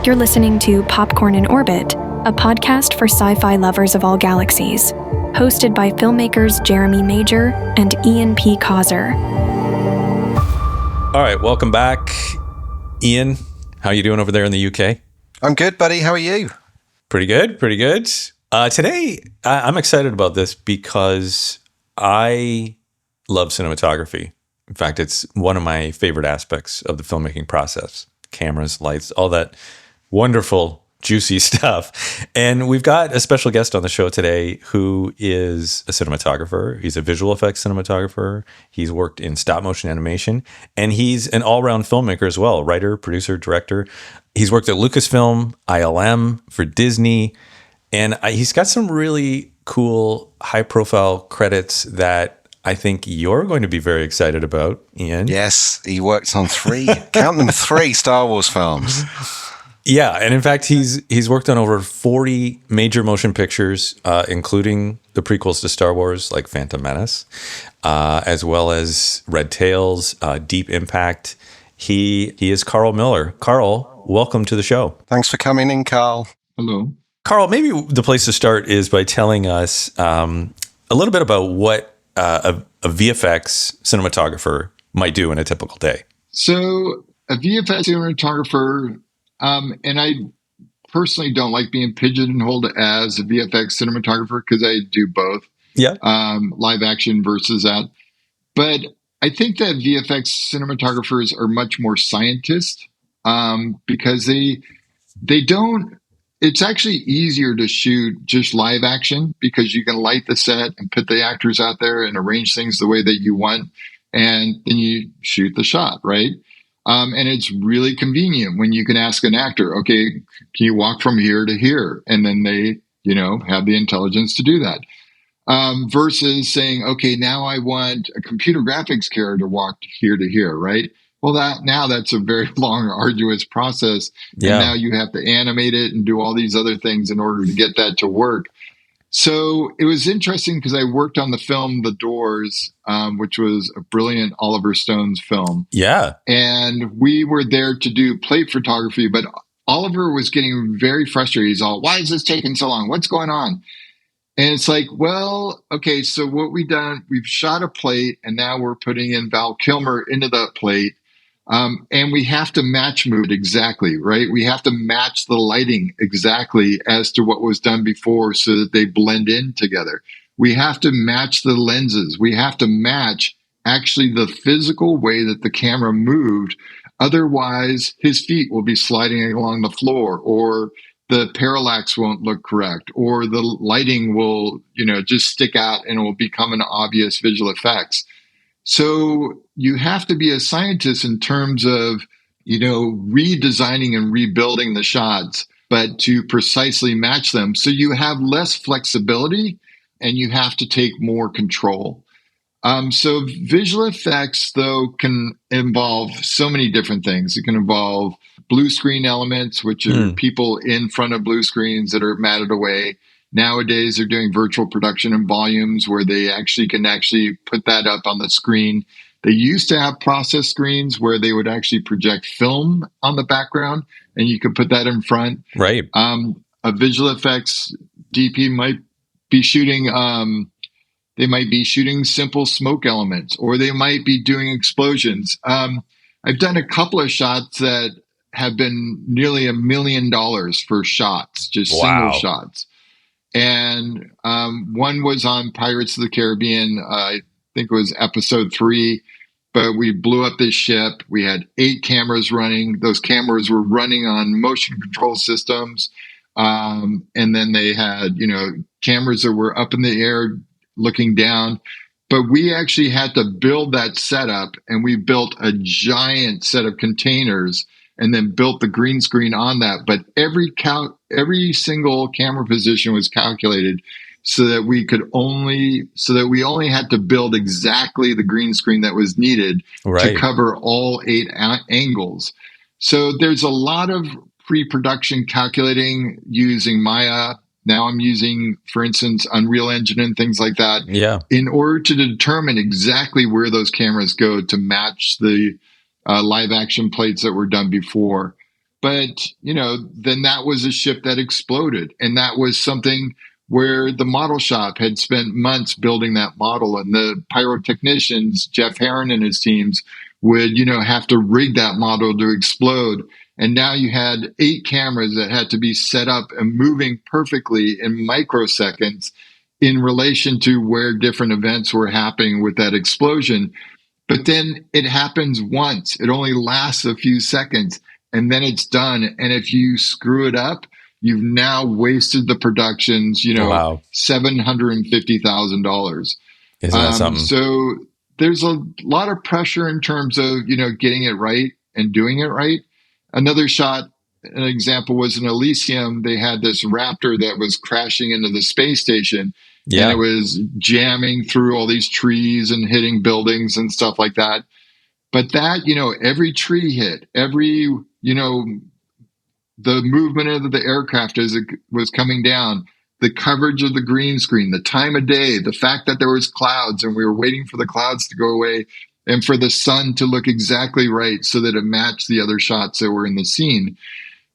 You're listening to Popcorn in Orbit, a podcast for sci-fi lovers of all galaxies, hosted by filmmakers Jeremy Major and Ian P. Causer. All right, welcome back. Ian, how you doing over there in the UK? I'm good, buddy. How are you? Pretty good, pretty good. Today, I'm excited about this because I love cinematography. In fact, it's one of my favorite aspects of the filmmaking process. Cameras, lights, all that wonderful, juicy stuff. And we've got a special guest on the show today who is a cinematographer. He's a visual effects cinematographer. He's worked in stop motion animation, and he's an all-round filmmaker as well, writer, producer, director. He's worked at Lucasfilm, ILM, for Disney, and he's got some really cool, high-profile credits that I think you're going to be very excited about, Ian. Yes, he worked on count them, 3 Star Wars films. Yeah, and in fact, he's worked on over 40 major motion pictures, including the prequels to Star Wars, like Phantom Menace, as well as Red Tails, Deep Impact. He is Carl Miller. Carl, welcome to the show. Thanks for coming in, Carl. Hello. Carl, maybe the place to start is by telling us a little bit about what a VFX cinematographer might do in a typical day. So a VFX cinematographer, and I personally don't like being pigeonholed as a VFX cinematographer because I do both. Yeah. Live action versus that. But I think that VFX cinematographers are much more scientists because they don't. It's actually easier to shoot just live action because you can light the set and put the actors out there and arrange things the way that you want, and then you shoot the shot, right? And it's really convenient when you can ask an actor, okay, can you walk from here to here? And then they, have the intelligence to do that. Versus saying, okay, now I want a computer graphics character to walk here to here, right? Well, that's a very long, arduous process. Yeah. And now you have to animate it and do all these other things in order to get that to work. So it was interesting because I worked on the film The Doors, which was a brilliant Oliver Stone's film. Yeah. And we were there to do plate photography, but Oliver was getting very frustrated. He's all, why is this taking so long? What's going on? And it's like, well, okay, so what we've done, we've shot a plate and now we're putting in Val Kilmer into that plate. And we have to match move it exactly, right? We have to match the lighting exactly as to what was done before so that they blend in together. We have to match the lenses. We have to match actually the physical way that the camera moved. Otherwise, his feet will be sliding along the floor, or the parallax won't look correct, or the lighting will, just stick out and it will become an obvious visual effects. So you have to be a scientist in terms of, redesigning and rebuilding the shots, but to precisely match them. So you have less flexibility and you have to take more control. So visual effects, though, can involve so many different things. It can involve blue screen elements, which are people in front of blue screens that are matted away. Nowadays, they're doing virtual production in volumes where they can put that up on the screen. They used to have process screens where they would actually project film on the background, and you could put that in front. Right. A visual effects DP might be shooting. They might be shooting simple smoke elements, or they might be doing explosions. I've done a couple of shots that have been nearly $1 million for shots, just single shots. And one was on Pirates of the Caribbean. I think it was episode 3, but we blew up this ship. We had 8 cameras running. Those cameras were running on motion control systems. And then they had, cameras that were up in the air looking down. But we actually had to build that setup, and we built a giant set of containers and then built the green screen on that. But every single camera position was calculated so that we only had to build exactly the green screen that was needed to cover all 8 angles. So there's a lot of pre-production calculating using Maya. Now I'm using, for instance, Unreal Engine and things like that. Yeah. In order to determine exactly where those cameras go to match the live action plates that were done before. But, then that was a ship that exploded. And that was something where the model shop had spent months building that model, and the pyrotechnicians, Jeff Herron and his teams, would, have to rig that model to explode. And now you had 8 cameras that had to be set up and moving perfectly in microseconds in relation to where different events were happening with that explosion. But then it happens once. It only lasts a few seconds and then it's done. And if you screw it up, you've now wasted the production's, Wow. $750,000. Isn't that something? So there's a lot of pressure in terms of, getting it right and doing it right. Another shot, an example was in Elysium. They had this Raptor that was crashing into the space station. Yeah. And it was jamming through all these trees and hitting buildings and stuff like that. But that, every tree hit, every, the movement of the aircraft as it was coming down, the coverage of the green screen, the time of day, the fact that there was clouds and we were waiting for the clouds to go away and for the sun to look exactly right so that it matched the other shots that were in the scene.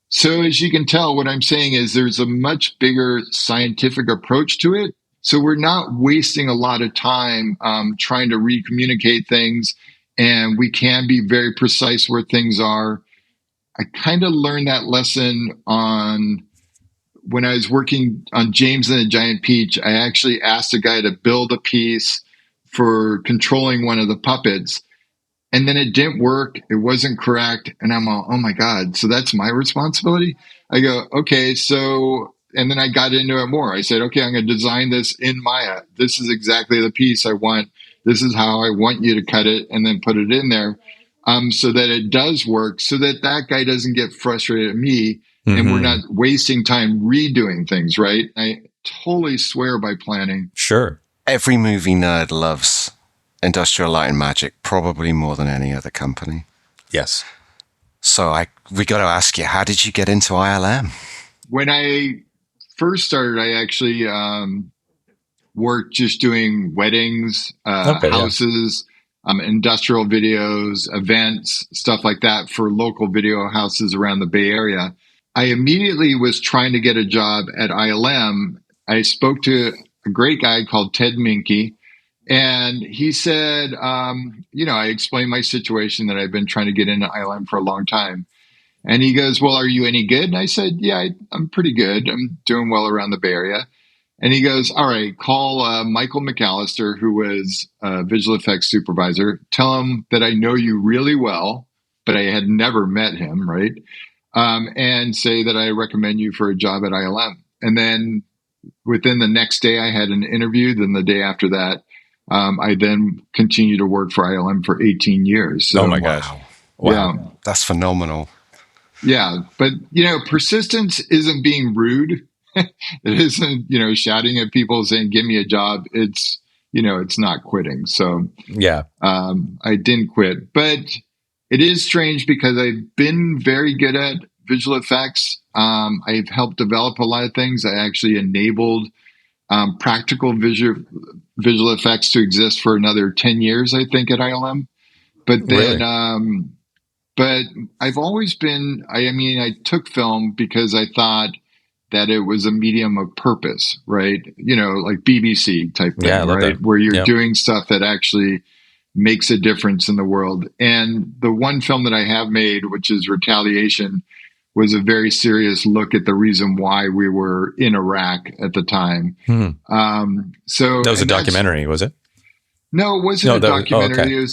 So as you can tell, what I'm saying is there's a much bigger scientific approach to it. So we're not wasting a lot of time trying to recommunicate things, and we can be very precise where things are. I kind of learned that lesson when I was working on James and the Giant Peach. I actually asked a guy to build a piece for controlling one of the puppets. And then it didn't work. It wasn't correct. And I'm all, oh my God. So that's my responsibility. I go, okay. So, and then I got into it more. I said, okay, I'm going to design this in Maya. This is exactly the piece I want. This is how I want you to cut it and then put it in there. So that it does work, so that guy doesn't get frustrated at me and we're not wasting time redoing things. Right. I totally swear by planning. Sure. Every movie nerd loves Industrial Light and Magic, probably more than any other company. Yes. So we got to ask you, how did you get into ILM? When I first started, I actually worked just doing weddings, houses, industrial videos, events, stuff like that for local video houses around the Bay Area. I immediately was trying to get a job at ILM. I spoke to a great guy called Ted Minke. And he said, I explained my situation that I've been trying to get into ILM for a long time. And he goes, well, are you any good? And I said, yeah, I'm pretty good. I'm doing well around the Bay Area. And he goes, all right, call Michael McAllister, who was a visual effects supervisor. Tell him that I know you really well, but I had never met him, right? And say that I recommend you for a job at ILM. And then within the next day, I had an interview. Then the day after that, I then continued to work for ILM for 18 years. So, oh my gosh. Wow. Yeah. That's phenomenal. Yeah. But, persistence isn't being rude. It isn't, shouting at people saying, give me a job. It's, it's not quitting. So yeah, I didn't quit, but it is strange because I've been very good at visual effects. I've helped develop a lot of things. I actually enabled practical visual effects to exist for another 10 years, I think, at ILM. But then, really? but I've always been, I took film because I thought that it was a medium of purpose, right? Like BBC type thing, right? Where you're doing stuff that actually makes a difference in the world. And the one film that I have made, which is Retaliation, was a very serious look at the reason why we were in Iraq at the time. So that was a documentary, was it? No, it wasn't a documentary. Okay.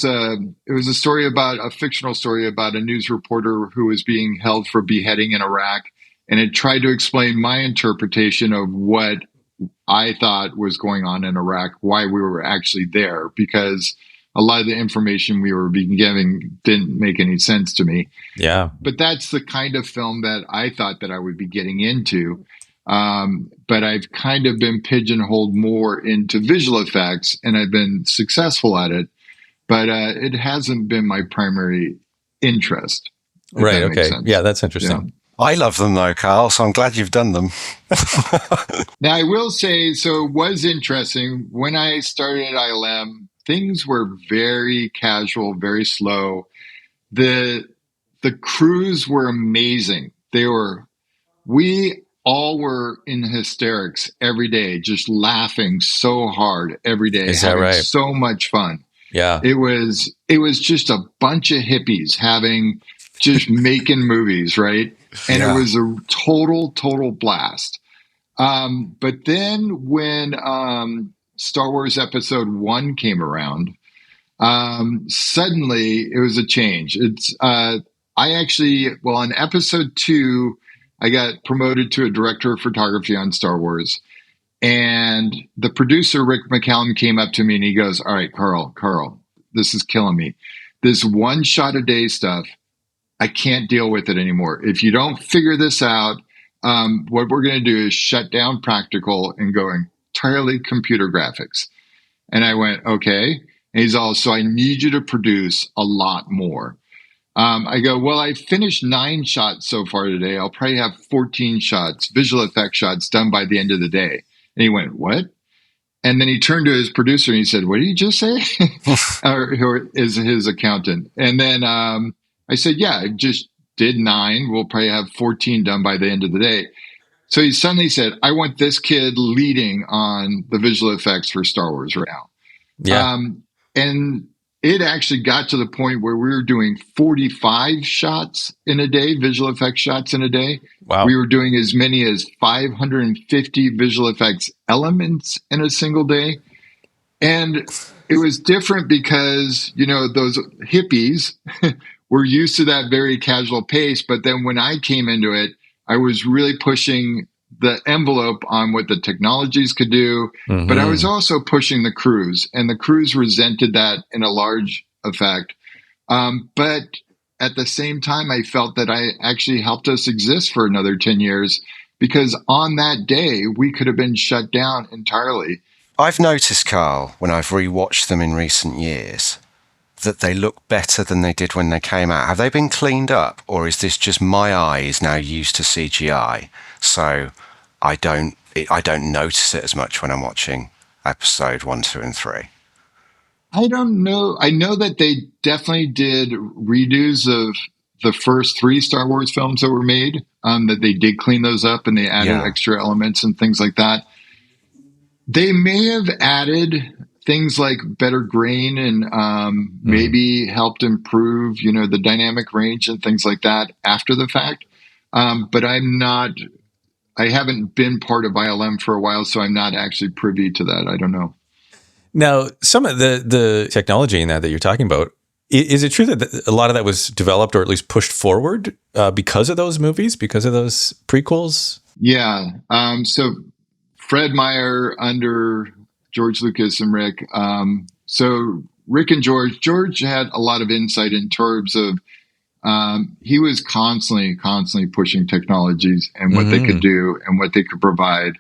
It was a story a fictional story about a news reporter who was being held for beheading in Iraq. And it tried to explain my interpretation of what I thought was going on in Iraq, why we were actually there, because a lot of the information we were being given didn't make any sense to me. Yeah. But that's the kind of film that I thought that I would be getting into. But I've kind of been pigeonholed more into visual effects, and I've been successful at it. But it hasn't been my primary interest. Right. Okay. Yeah, that's interesting. Yeah. I love them though, Carl, so I'm glad you've done them. Now, I will say, so it was interesting. When I started at ILM, things were very casual, very slow. The the crews were amazing. We all were in hysterics every day, just laughing so hard every day, Is that having right? so much fun. Yeah. It was just a bunch of hippies just making movies, right? And it Yeah. was a total blast. But then when Star Wars Episode 1 came around, suddenly it was a change. On Episode 2, I got promoted to a director of photography on Star Wars. And the producer, Rick McCallum, came up to me and he goes, "All right, Carl, this is killing me. This one shot a day stuff, I can't deal with it anymore. If you don't figure this out, what we're going to do is shut down practical and go entirely computer graphics." And I went, "Okay." And he's all, "So I need you to produce a lot more." I go, "Well, I finished 9 shots so far today. I'll probably have 14 shots, visual effect shots done by the end of the day." And he went, "What?" And then he turned to his producer and he said, "What did you just say?" Who is his accountant. And then I said, "Yeah, I just did 9. We'll probably have 14 done by the end of the day." So he suddenly said, "I want this kid leading on the visual effects for Star Wars right now." Yeah. And it actually got to the point where we were doing 45 shots in a day, visual effects shots in a day. Wow. We were doing as many as 550 visual effects elements in a single day. And it was different because, those hippies were used to that very casual pace. But then when I came into it, I was really pushing the envelope on what the technologies could do, but I was also pushing the crews, and the crews resented that in a large effect. But at the same time, I felt that I actually helped us exist for another 10 years because on that day, we could have been shut down entirely. I've noticed, Carl, when I've rewatched them in recent years, that they look better than they did when they came out. Have they been cleaned up, or is this just my eyes now used to CGI? So I don't notice it as much when I'm watching episode 1, 2, and 3. I don't know. I know that they definitely did redos of the first 3 Star Wars films that were made, that they did clean those up and they added extra elements and things like that. They may have added things like better grain and maybe helped improve, the dynamic range and things like that after the fact. But I haven't been part of ILM for a while, so I'm not actually privy to that. I don't know. Now, some of the technology in that you're talking about, is it true that a lot of that was developed or at least pushed forward because of those movies, because of those prequels? Yeah. So Fred Meyer under George Lucas and Rick. So Rick and George had a lot of insight in terms of he was constantly pushing technologies and what they could do and what they could provide.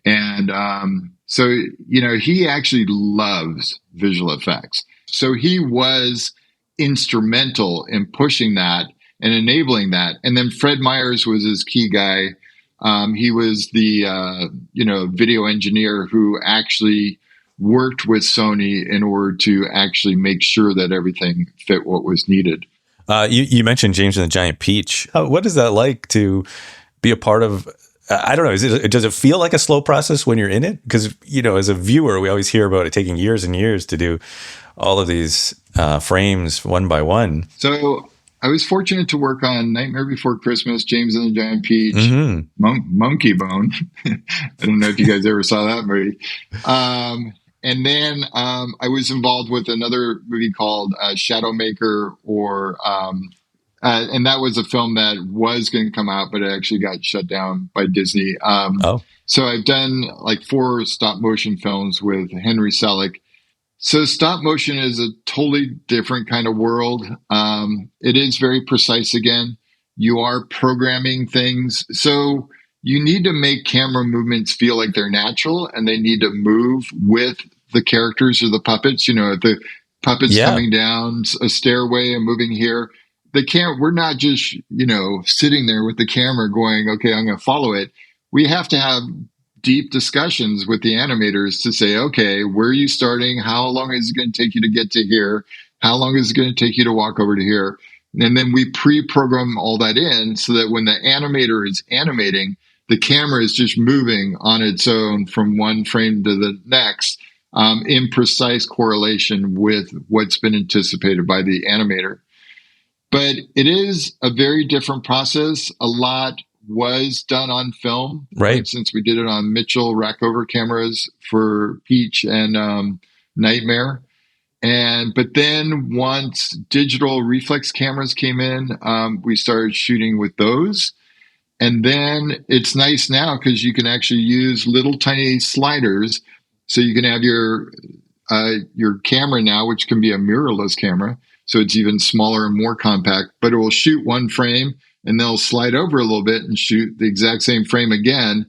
And so, he actually loves visual effects. So he was instrumental in pushing that and enabling that. And then Fred Myers was his key guy. He was the, video engineer who actually worked with Sony in order to actually make sure that everything fit what was needed. You mentioned James and the Giant Peach. What is that like to be a part of? I don't know. Does it feel like a slow process when you're in it? Because, as a viewer, we always hear about it taking years and years to do all of these frames one by one. So I was fortunate to work on Nightmare Before Christmas, James and the Giant Peach, Monkey Bone. I don't know if you guys ever saw that movie. And then I was involved with another movie called Shadowmaker, and that was a film that was going to come out, but it actually got shut down by Disney. So I've done like 4 stop motion films with Henry Selick. So stop motion is a totally different kind of world. It is very precise again. You are programming things. So you need to make camera movements feel like they're natural, and they need to move with the characters or the puppets. If the puppet's coming down a stairway and moving here, we're not just, sitting there with the camera going, okay, I'm going to follow it. We have to have deep discussions with the animators to say, okay, where are you starting? How long is it going to take you to get to here? How long is it going to take you to walk over to here? And then we pre-program all that in so that when the animator is animating, the camera is just moving on its own from one frame to the next, in precise correlation with what's been anticipated by the animator. But it is a very different process. A lot was done on film. For Right. instance, we did it on Mitchell Rackover cameras for Peach and Nightmare. But then once digital reflex cameras came in, we started shooting with those. And then it's nice now because you can actually use little tiny sliders. So you can have your camera now, which can be a mirrorless camera. So it's even smaller and more compact, but it will shoot one frame and they'll slide over a little bit and shoot the exact same frame again.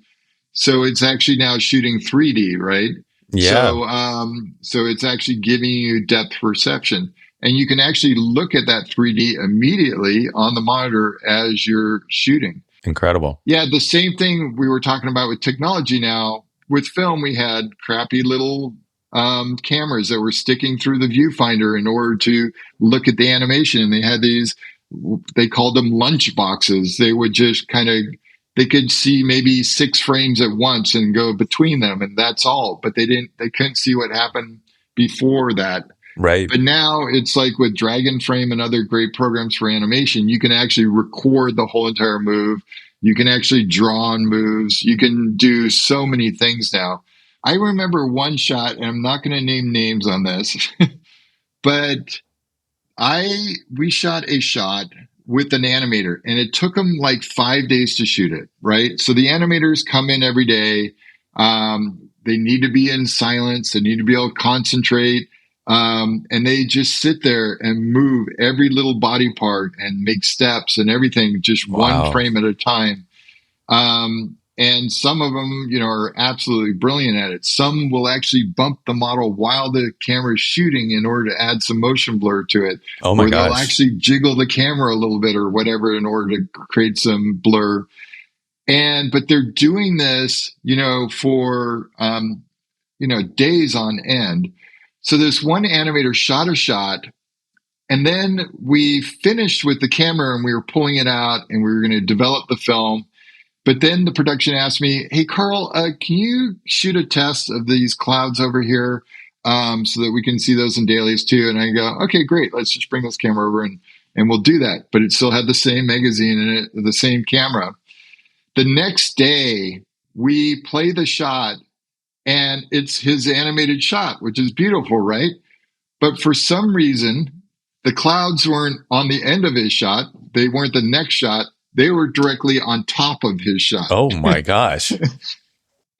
So it's actually now shooting 3D, right? Yeah. So it's actually giving you depth perception. And you can actually look at that 3D immediately on the monitor as you're shooting. Incredible. Yeah, the same thing we were talking about with technology now. With film, we had crappy little cameras that were sticking through the viewfinder in order to look at the animation. And they had these, they called them lunch boxes. They would just they could see maybe 6 frames at once and go between them, and that's all. But they couldn't see what happened before that. Right. But now it's like with Dragon Frame and other great programs for animation, you can actually record the whole entire move. You can actually draw on moves. You can do so many things now. I remember one shot, and I'm not going to name names on this, but we shot a shot with an animator, and it took them like 5 days to shoot it, right? So the animators come in every day. They need to be in silence. They need to be able to concentrate. And they just sit there and move every little body part and make steps and everything, just Wow. one frame at a time. And some of them, are absolutely brilliant at it. Some will actually bump the model while the camera is shooting in order to add some motion blur to it. Oh my or they'll gosh. actually jiggle the camera a little bit or whatever in order to create some blur. But they're doing this, for, days on end. So this one animator shot a shot, and then we finished with the camera and we were pulling it out and we were going to develop the film. But then the production asked me, "Hey, Carl, can you shoot a test of these clouds over here so that we can see those in dailies too?" And I go, "Okay, great. Let's just bring this camera over and we'll do that." But it still had the same magazine in it, the same camera. The next day, we play the shot, and it's his animated shot, which is beautiful, right? But for some reason, the clouds weren't on the end of his shot. They weren't the next shot. They were directly on top of his shot. Oh my gosh.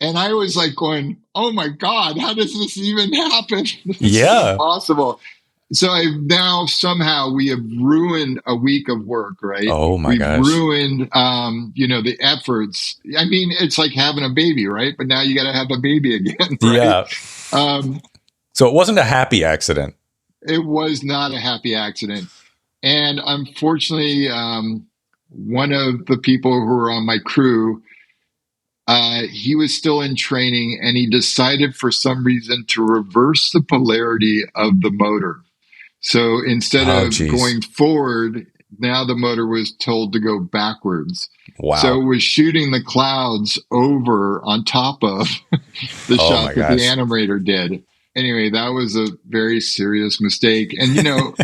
And I was like going, "Oh my God, how does this even happen?" This is Yeah. impossible. So now somehow we have ruined a week of work, right? Oh my We've gosh. ruined, the efforts. I mean, it's like having a baby, right? But now you got to have a baby again, right? Yeah. So it wasn't a happy accident. It was not a happy accident. And unfortunately, one of the people who were on my crew, he was still in training, and he decided for some reason to reverse the polarity of the motor. So instead Oh, of geez. going forward, now the motor was told to go backwards. Wow. So it was shooting the clouds over on top of the Oh shot my that the gosh. animator did. Anyway, that was a very serious mistake. And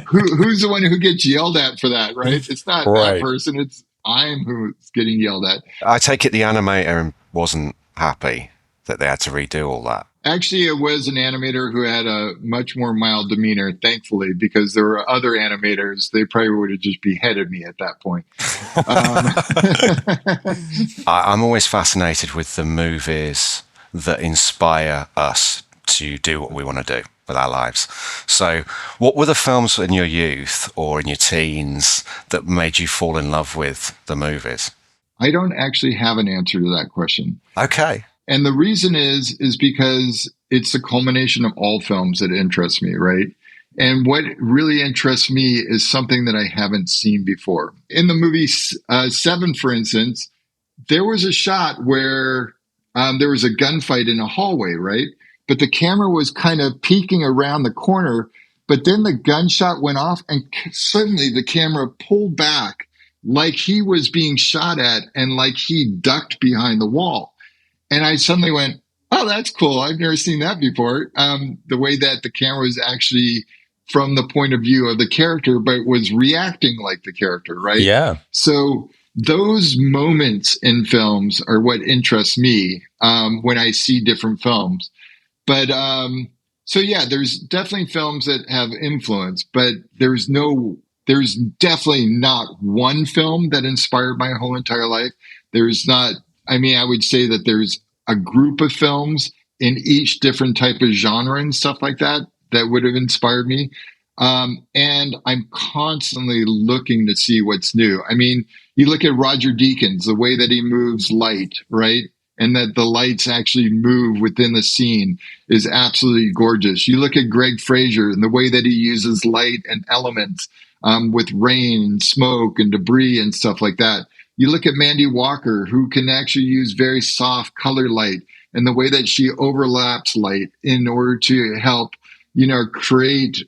who's the one who gets yelled at for that, right? It's not Right. that person, it's I'm who's getting yelled at. I take it the animator wasn't happy that they had to redo all that. Actually, it was an animator who had a much more mild demeanor, thankfully, because there were other animators. They probably would have just beheaded me at that point. I'm always fascinated with the movies that inspire us to do what we want to do with our lives. So what were the films in your youth or in your teens that made you fall in love with the movies? I don't actually have an answer to that question. Okay. And the reason is because it's the culmination of all films that interest me, right? And what really interests me is something that I haven't seen before. In the movie Seven, for instance, there was a shot where there was a gunfight in a hallway, right? But the camera was kind of peeking around the corner But then the gunshot went off, and suddenly the camera pulled back like he was being shot at and like he ducked behind the wall. And I suddenly went, oh, that's cool. I've never seen that before. The way that the camera was actually from the point of view of the character, but was reacting like the character, right? Yeah. So those moments in films are what interests me when I see different films. But so yeah, there's definitely films that have influence, but there's definitely not one film that inspired my whole entire life. There's not, I mean, I would say that there's a group of films in each different type of genre and stuff like that that would have inspired me. And I'm constantly looking to see what's new. I mean, you look at Roger Deakins, the way that he moves light, right? And that the lights actually move within the scene is absolutely gorgeous. You look at Greg Fraser and the way that he uses light and elements with rain and smoke and debris and stuff like that. You look at Mandy Walker, who can actually use very soft color light and the way that she overlaps light in order to help, create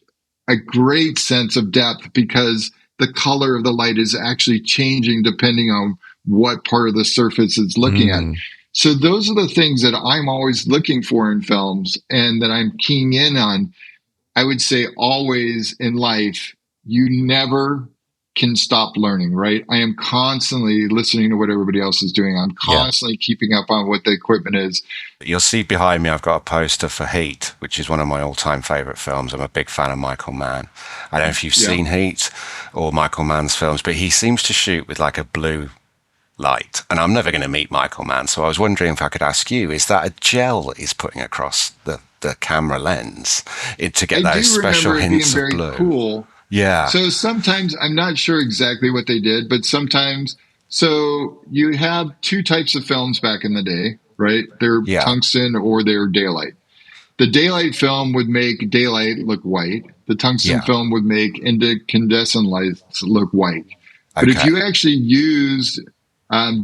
a great sense of depth because the color of the light is actually changing depending on what part of the surface it's looking at. So those are the things that I'm always looking for in films and that I'm keying in on. I would say always in life, you never can stop learning, right? I am constantly listening to what everybody else is doing. I'm constantly keeping up on what the equipment is. You'll see behind me, I've got a poster for Heat, which is one of my all-time favorite films. I'm a big fan of Michael Mann. I don't know if you've seen Heat or Michael Mann's films, but he seems to shoot with like a blue light. And I'm never going to meet Michael Mann, so I was wondering if I could ask you, is that a gel that he's putting across the camera lens to get those special hints of blue? Cool. Yeah. So sometimes I'm not sure exactly what they did, but sometimes, so you have two types of films back in the day, right? They're tungsten or they're daylight. The daylight film would make daylight look white. The tungsten film would make incandescent lights look white. But if you actually use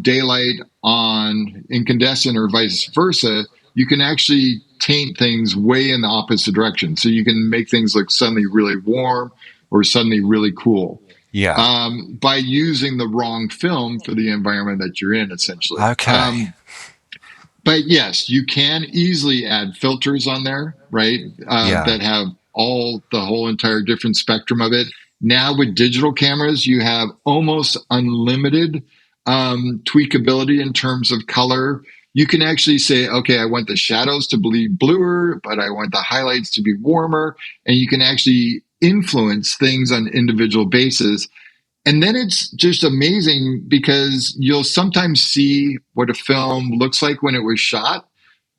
daylight on incandescent or vice versa, you can actually taint things way in the opposite direction. So you can make things look suddenly really warm or suddenly really cool. By using the wrong film for the environment that you're in, essentially. But yes, you can easily add filters on there, right? That have the whole entire different spectrum of it. Now with digital cameras, you have almost unlimited tweakability in terms of color. You can actually say, okay, I want the shadows to be bluer, but I want the highlights to be warmer. And you can actually influence things on individual basis. And then it's just amazing because you'll sometimes see what a film looks like when it was shot,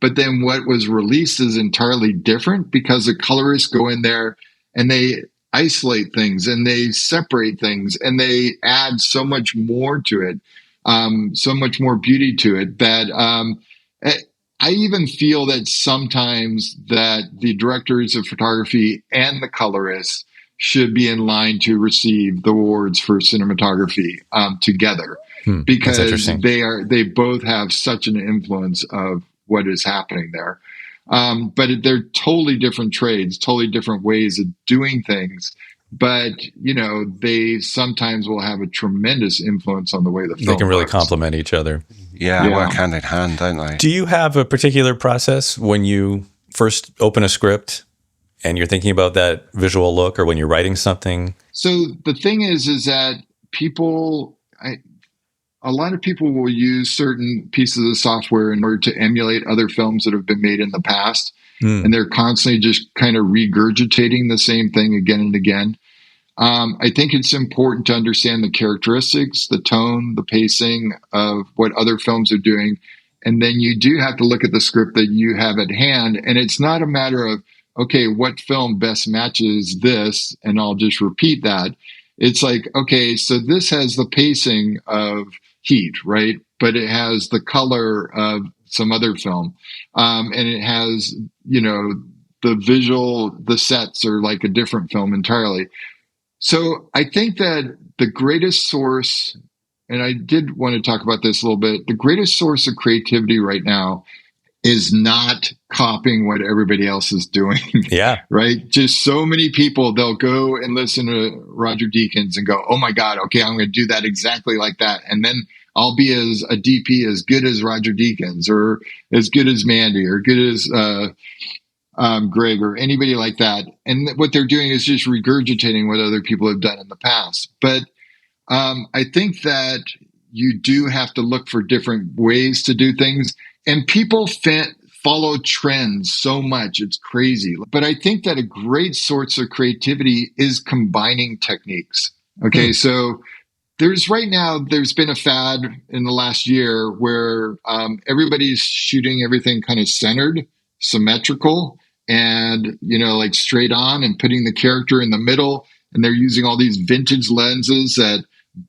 but then what was released is entirely different because the colorists go in there and they isolate things and they separate things and they add so much more to it, so much more beauty to it that I even feel that sometimes that the directors of photography and the colorists should be in line to receive the awards for cinematography together because they both have such an influence of what is happening there. But they're totally different trades, totally different ways of doing things. But, they sometimes will have a tremendous influence on the way the film They can really looks. complement each other. Yeah, work hand in hand, don't they? Do you have a particular process when you first open a script and you're thinking about that visual look or when you're writing something? So the thing is that a lot of people will use certain pieces of software in order to emulate other films that have been made in the past. And they're constantly just kind of regurgitating the same thing again and again. I think it's important to understand the characteristics, the tone, the pacing of what other films are doing. And then you do have to look at the script that you have at hand. And it's not a matter of, okay, what film best matches this? And I'll just repeat that. It's like, okay, so this has the pacing of Heat, right? But it has the color of some other film. And it has, the visual, the sets are like a different film entirely. So I think that the greatest source, and I did want to talk about this a little bit, the greatest source of creativity right now is not copying what everybody else is doing. Yeah. Right? Just so many people, they'll go and listen to Roger Deakins and go, oh my God, okay, I'm going to do that exactly like that. And then I'll be as a DP as good as Roger Deakins or as good as Mandy or good as Greg or anybody like that. And what they're doing is just regurgitating what other people have done in the past. But I think that you do have to look for different ways to do things. And people follow trends so much. It's crazy. But I think that a great source of creativity is combining techniques. Okay. So there's been a fad in the last year where everybody's shooting everything kind of centered, symmetrical, and, like straight on and putting the character in the middle. And they're using all these vintage lenses that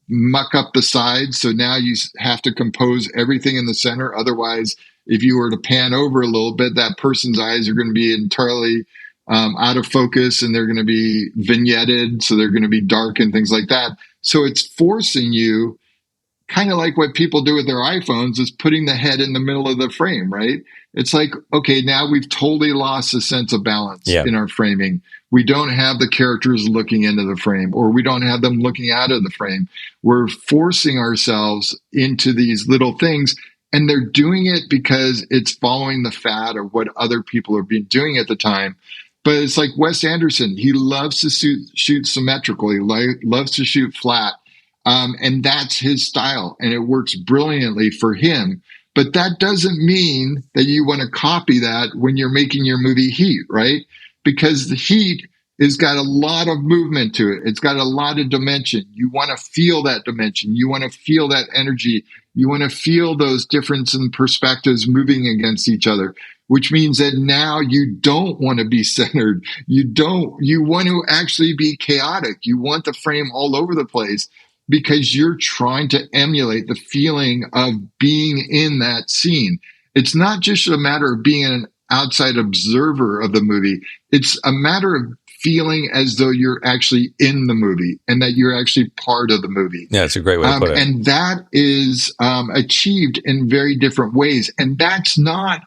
muck up the sides. So now you have to compose everything in the center. Otherwise, if you were to pan over a little bit, that person's eyes are going to be entirely out of focus and they're going to be vignetted. So they're going to be dark and things like that. So it's forcing you, kind of like what people do with their iPhones, is putting the head in the middle of the frame, right? It's like, okay, now we've totally lost a sense of balance in our framing. We don't have the characters looking into the frame, or we don't have them looking out of the frame. We're forcing ourselves into these little things, and they're doing it because it's following the fad of what other people are doing at the time. But it's like Wes Anderson. He loves to shoot symmetrical. He loves to shoot flat. And that's his style, and it works brilliantly for him. But that doesn't mean that you want to copy that when you're making your movie Heat, right? Because the Heat has got a lot of movement to it. It's got a lot of dimension. You want to feel that dimension. You want to feel that energy. You want to feel those differences in perspectives moving against each other, which means that now you don't want to be centered. You want to actually be chaotic. You want the frame all over the place, because you're trying to emulate the feeling of being in that scene. It's not just a matter of being an outside observer of the movie. It's a matter of feeling as though you're actually in the movie and that you're actually part of the movie. Yeah, it's a great way to put it. And that is achieved in very different ways. And that's not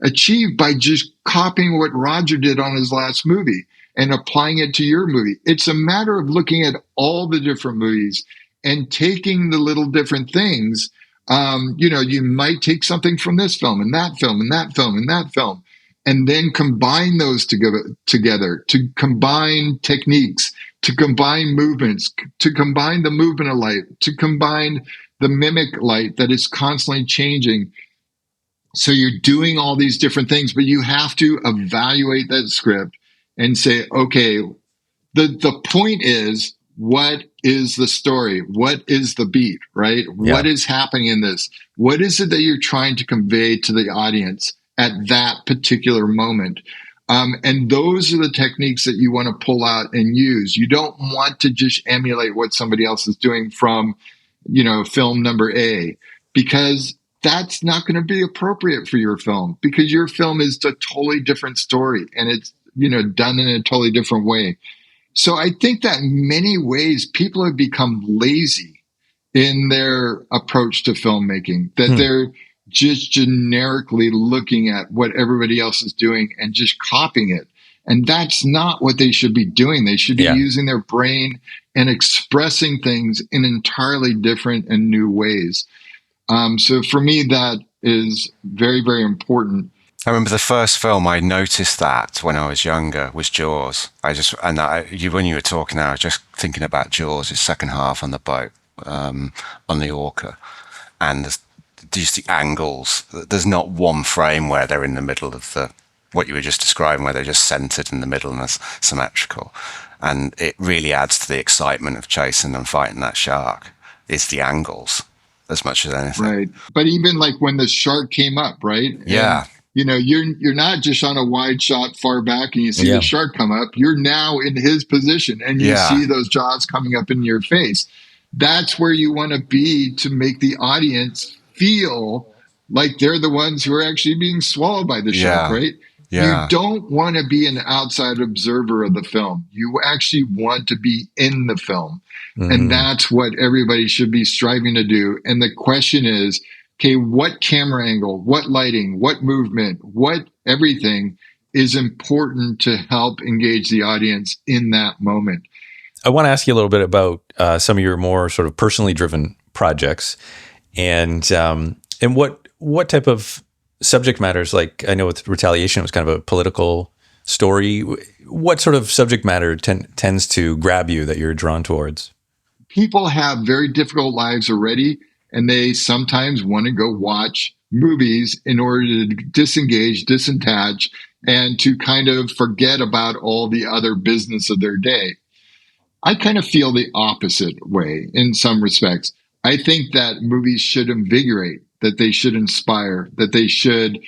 achieved by just copying what Roger did on his last movie and applying it to your movie. It's a matter of looking at all the different movies and taking the little different things. You might take something from this film and that film and that film and that film, and then combine those together to combine techniques, to combine movements, to combine the movement of light, to combine the mimic light that is constantly changing. So you're doing all these different things, but you have to evaluate that script and say, okay, the point is, what is the story? What is the beat, right? Yeah. What is happening in this? What is it that you're trying to convey to the audience at that particular moment? And those are the techniques that you want to pull out and use. You don't want to just emulate what somebody else is doing from, film number A, because that's not going to be appropriate for your film, because your film is a totally different story and it's, done in a totally different way. So I think that in many ways people have become lazy in their approach to filmmaking, that they're just generically looking at what everybody else is doing and just copying it. And that's not what they should be doing. They should be using their brain and expressing things in entirely different and new ways. So for me, that is very, very important. I remember the first film I noticed that when I was younger was Jaws. When you were talking, I was just thinking about Jaws, his second half on the boat, on the Orca, and just the angles. There's not one frame where they're in the middle of what you were just describing, where they're just centered in the middle and it's symmetrical. And it really adds to the excitement of chasing and fighting that shark. It's the angles as much as anything. Right. But even like when the shark came up, right? Yeah. And, you're not just on a wide shot far back and you see the shark come up. You're now in his position and you see those jaws coming up in your face. That's where you want to be to make the audience feel like they're the ones who are actually being swallowed by the shark, right? Yeah. You don't want to be an outside observer of the film. You actually want to be in the film. Mm-hmm. And that's what everybody should be striving to do. And the question is, okay, what camera angle, what lighting, what movement, what everything is important to help engage the audience in that moment. I want to ask you a little bit about some of your more sort of personally driven projects, and what type of subject matters. Like I know with Retaliation, it was kind of a political story. What sort of subject matter tends to grab you that you're drawn towards? People have very difficult lives already, and they sometimes want to go watch movies in order to disengage, disattach, and to kind of forget about all the other business of their day. I kind of feel the opposite way in some respects. I think that movies should invigorate, that they should inspire, that they should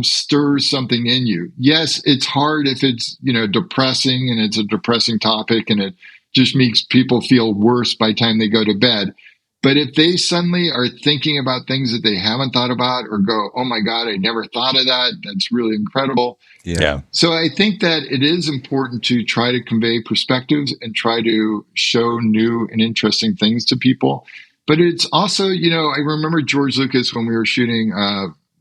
stir something in you. Yes, it's hard if it's, depressing and it's a depressing topic and it just makes people feel worse by the time they go to bed. But if they suddenly are thinking about things that they haven't thought about or go, oh my God, I never thought of that. That's really incredible. Yeah. So I think that it is important to try to convey perspectives and try to show new and interesting things to people. But it's also, I remember George Lucas when we were shooting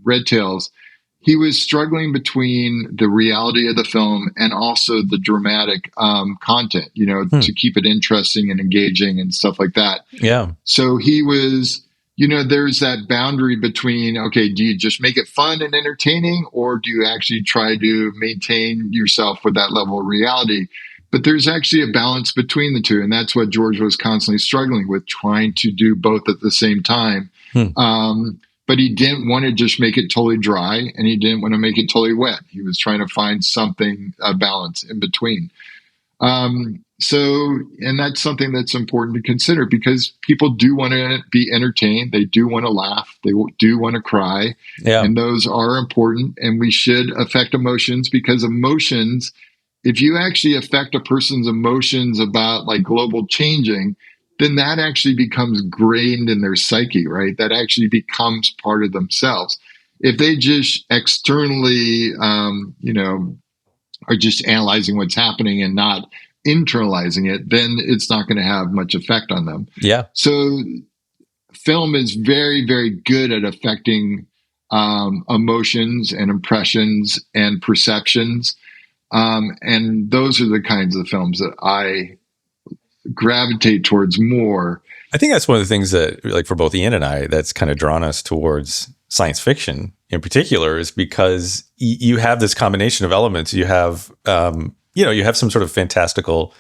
Red Tails, he was struggling between the reality of the film and also the dramatic content, to keep it interesting and engaging and stuff like that. Yeah. So he was, there's that boundary between, okay, do you just make it fun and entertaining, or do you actually try to maintain yourself with that level of reality? But there's actually a balance between the two. And that's what George was constantly struggling with, trying to do both at the same time. But he didn't want to just make it totally dry, and he didn't want to make it totally wet. He was trying to find something, a balance in between. And that's something that's important to consider, because people do want to be entertained. They do want to laugh. They do want to cry. Yeah. And those are important, and we should affect emotions, because emotions, if you actually affect a person's emotions about like global changing, then that actually becomes grained in their psyche, right? That actually becomes part of themselves. If they just externally, are just analyzing what's happening and not internalizing it, then it's not going to have much effect on them. Yeah. So film is very, very good at affecting emotions and impressions and perceptions. And those are the kinds of films that I gravitate towards more. I think that's one of the things that, like, for both Ian and I, that's kind of drawn us towards science fiction in particular, is because you have this combination of elements. You have, you have some sort of fantastical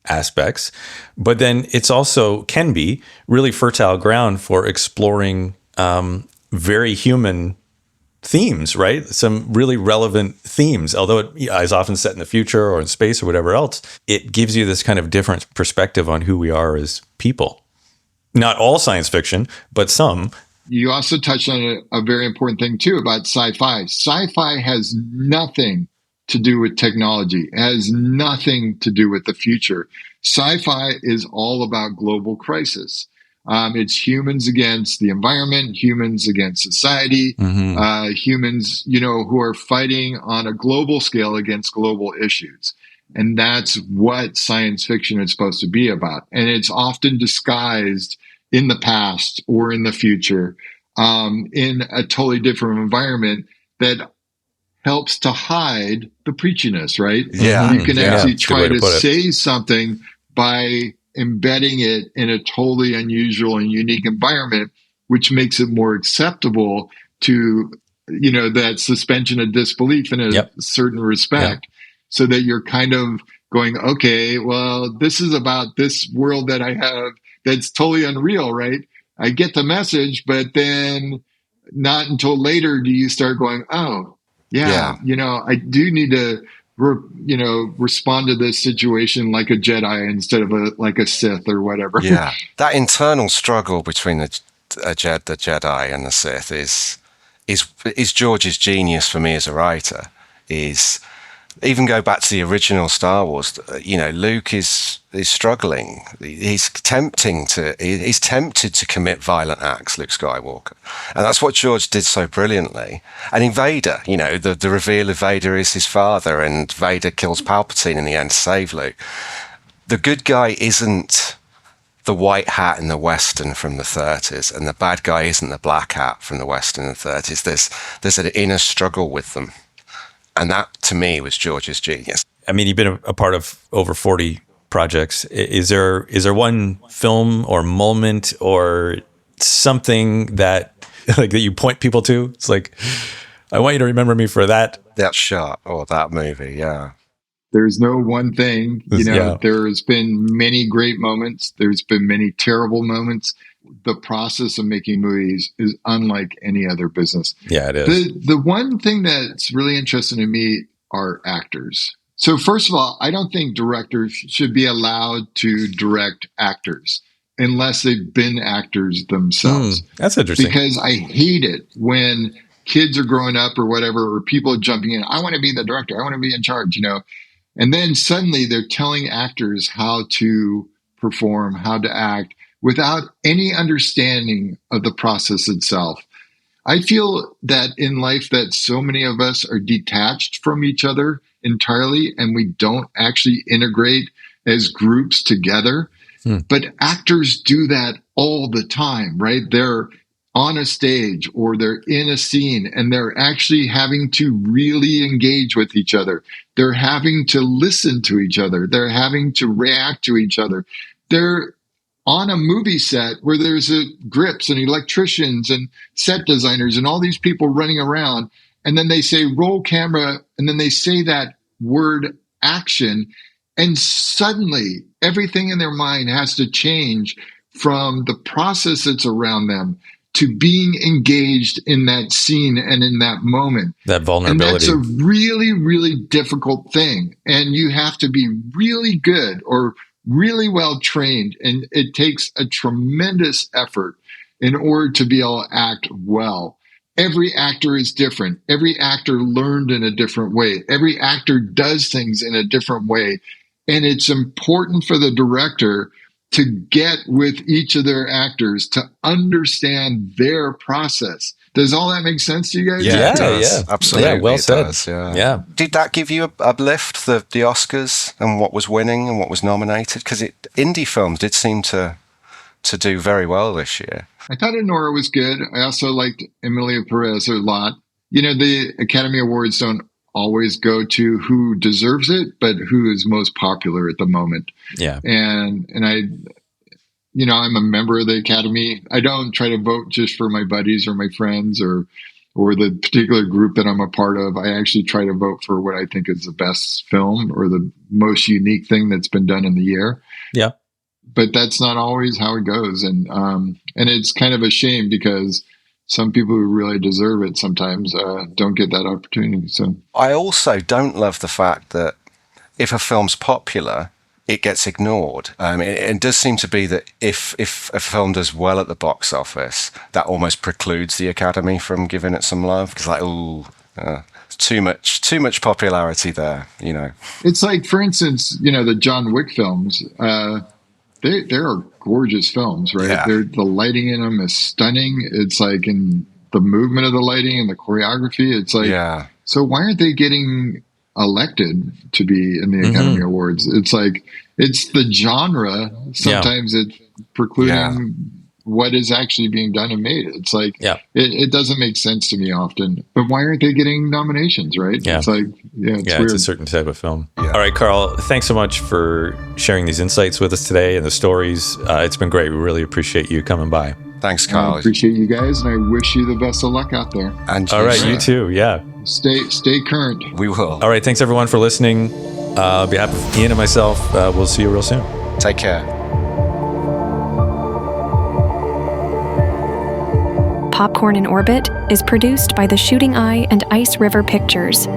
aspects, but then it's also can be really fertile ground for exploring very human themes, right? Some really relevant themes, although it is often set in the future or in space or whatever else. It gives you this kind of different perspective on who we are as people. Not all science fiction, but some. You also touched on a very important thing too about sci-fi. Sci-fi has nothing to do with technology. It has nothing to do with the future. Sci-fi is all about global crisis. It's humans against the environment, humans against society, humans, who are fighting on a global scale against global issues. And that's what science fiction is supposed to be about. And it's often disguised in the past or in the future, in a totally different environment that helps to hide the preachiness, right? Yeah. You can actually That's a good try way to to put it. say something by embedding it in a totally unusual and unique environment, which makes it more acceptable to, that suspension of disbelief in a certain respect, so that you're kind of going, okay, well, this is about this world that I have that's totally unreal, right? I get the message, but then not until later do you start going, oh, yeah. I do need to respond to this situation like a Jedi instead of like a Sith or whatever. Yeah, that internal struggle between the Jedi and the Sith is George's genius for me as a writer. Is even go back to the original Star Wars. Luke is struggling. He's tempted to commit violent acts, Luke Skywalker, and that's what George did so brilliantly. And in Vader, the reveal of Vader is his father, and Vader kills Palpatine in the end to save Luke. The good guy isn't the white hat in the Western from the 30s and the bad guy isn't the black hat from the Western in the 30s. There's an inner struggle with them. And that, to me, was George's genius. I mean, you've been a part of over 40 projects. Is there one film or moment or something that like that you point people to? It's like, I want you to remember me for that. That shot or that movie, yeah. There's no one thing, There's been many great moments. There's been many terrible moments. The process of making movies is unlike any other business. Yeah, it is. The one thing that's really interesting to me are actors. So first of all, I don't think directors should be allowed to direct actors unless they've been actors themselves. That's interesting. Because I hate it when kids are growing up or whatever, or people are jumping in. I want to be the director. I want to be in charge, And then suddenly they're telling actors how to perform, how to act without any understanding of the process itself. I feel that in life that so many of us are detached from each other entirely and we don't actually integrate as groups together. But actors do that all the time, right? They're on a stage or they're in a scene and they're actually having to really engage with each other. They're having to listen to each other. They're having to react to each other. They're on a movie set where there's grips and electricians and set designers and all these people running around. And then they say, roll camera. And then they say that word action. And suddenly everything in their mind has to change from the process that's around them to being engaged in that scene and in that moment. That vulnerability. And that's a really, really difficult thing. And you have to be really good or really well trained. And it takes a tremendous effort in order to be able to act well. Every actor is different. Every actor learned in a different way. Every actor does things in a different way. And it's important for the director to get with each of their actors to understand their process. Does all that make sense to you guys? Yeah, it does. Absolutely. Yeah, well said. Does, yeah. Did that give you a lift, the Oscars and what was winning and what was nominated? Because indie films did seem to do very well this year. I thought Nora was good. I also liked Emilia Perez a lot. The Academy Awards don't always go to who deserves it, but who is most popular at the moment. Yeah. And I'm a member of the Academy. I don't try to vote just for my buddies or my friends or the particular group that I'm a part of. I actually try to vote for what I think is the best film or the most unique thing that's been done in the year. Yeah. But that's not always how it goes. And it's kind of a shame because some people who really deserve it sometimes don't get that opportunity. So I also don't love the fact that if a film's popular, it gets ignored. It does seem to be that if a film does well at the box office, that almost precludes the Academy from giving it some love. Because too much popularity there, It's like, for instance, the John Wick films. They are gorgeous films, right? Yeah. The lighting in them is stunning. It's like in the movement of the lighting and the choreography. It's like, So why aren't they getting elected to be in the Academy Awards? It's like, it's the genre. Sometimes it's precluding what is actually being done and made. It's like, it doesn't make sense to me often. But why aren't they getting nominations, right? Yeah. It's like, it's weird. It's a certain type of film. Yeah. All right, Carl, thanks so much for sharing these insights with us today and the stories. It's been great. We really appreciate you coming by. Thanks, Carl. I appreciate you guys, and I wish you the best of luck out there. And all right, you too. Yeah. Stay current. We will. All right, thanks everyone for listening. On behalf of Ian and myself, we'll see you real soon. Take care. Popcorn in Orbit is produced by the Shooting Eye and Ice River Pictures.